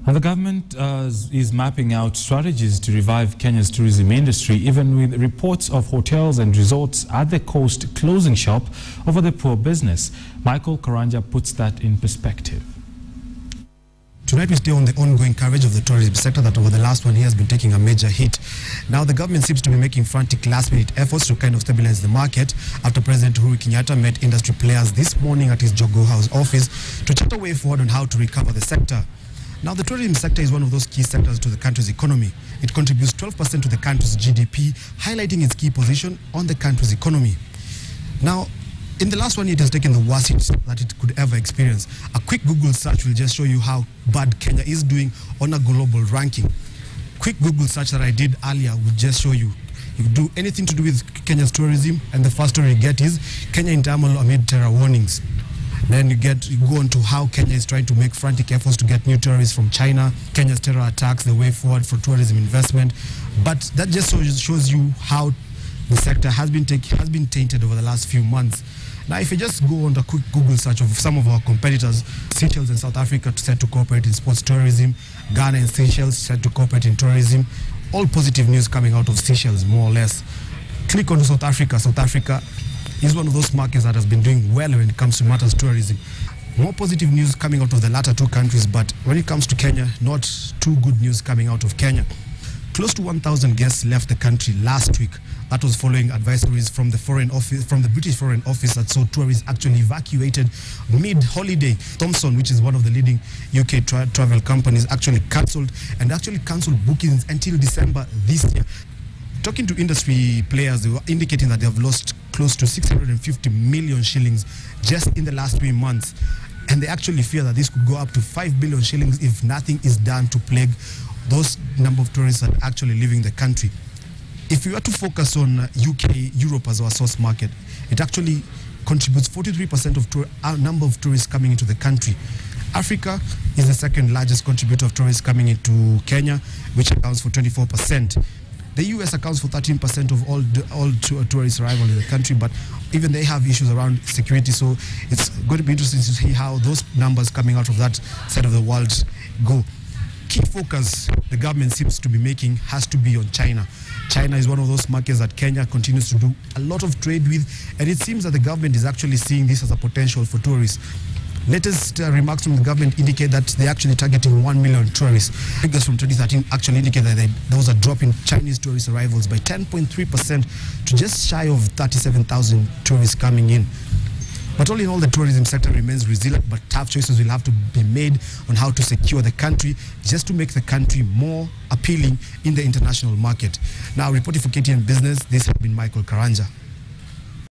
And the government is mapping out strategies to revive Kenya's tourism industry, even with reports of hotels and resorts at the coast closing shop over the poor business. Michael Karanja puts that in perspective. Tonight we stay on the ongoing coverage of the tourism sector that over the last 1 year has been taking a major hit. Now the government seems to be making frantic last-minute efforts to kind of stabilize the market after President Uhuru Kenyatta met industry players this morning at his Jogoo House office to chart a way forward on how to recover the sector. Now the tourism sector is one of those key sectors to the country's economy. It contributes 12% to the country's GDP, highlighting its key position on the country's economy. Now, in the last 1 year, it has taken the worst hit that it could ever experience. A quick Google search will just show you how bad Kenya is doing on a global ranking. Quick Google search that I did earlier would just show you. You do anything to do with Kenya's tourism, and the first story you get is Kenya in turmoil amid terror warnings. Then you go on to how Kenya is trying to make frantic efforts to get new tourists from China, Kenya's terror attacks, the way forward for tourism investment. But that just shows you how the sector has been tainted over the last few months. Now, if you just go on a quick Google search of some of our competitors, Seychelles and South Africa set to cooperate in sports tourism, Ghana and Seychelles set to cooperate in tourism. All positive news coming out of Seychelles, more or less. Click on to South Africa. South Africa is one of those markets that has been doing well when it comes to matters tourism. More positive news coming out of the latter two countries, but when it comes to Kenya, not too good news coming out of Kenya. Close to 1,000 guests left the country last week. That was following advisories from the British Foreign Office that saw tourists actually evacuated mid-holiday. Thomson, which is one of the leading UK travel companies, actually cancelled bookings until December this year. Talking to industry players, they were indicating that they have lost close to 650 million shillings just in the last 3 months. And they actually fear that this could go up to 5 billion shillings if nothing is done to plague those number of tourists that are actually leaving the country. If we were to focus on UK, Europe as our source market, it actually contributes 43% of number of tourists coming into the country. Africa is the second largest contributor of tourists coming into Kenya, which accounts for 24%. The US accounts for 13% of all tourist arrival in the country, but even they have issues around security, so it's going to be interesting to see how those numbers coming out of that side of the world go. Key focus the government seems to be making has to be on China. China is one of those markets that Kenya continues to do a lot of trade with, and it seems that the government is actually seeing this as a potential for tourists. Latest remarks from the government indicate that they're actually targeting 1 million tourists. Figures from 2013 actually indicate that there was a drop in Chinese tourist arrivals by 10.3% to just shy of 37,000 tourists coming in. But all in all, the tourism sector remains resilient, but tough choices will have to be made on how to secure the country just to make the country more appealing in the international market. Now, reporting for KTN Business, this has been Michael Karanja.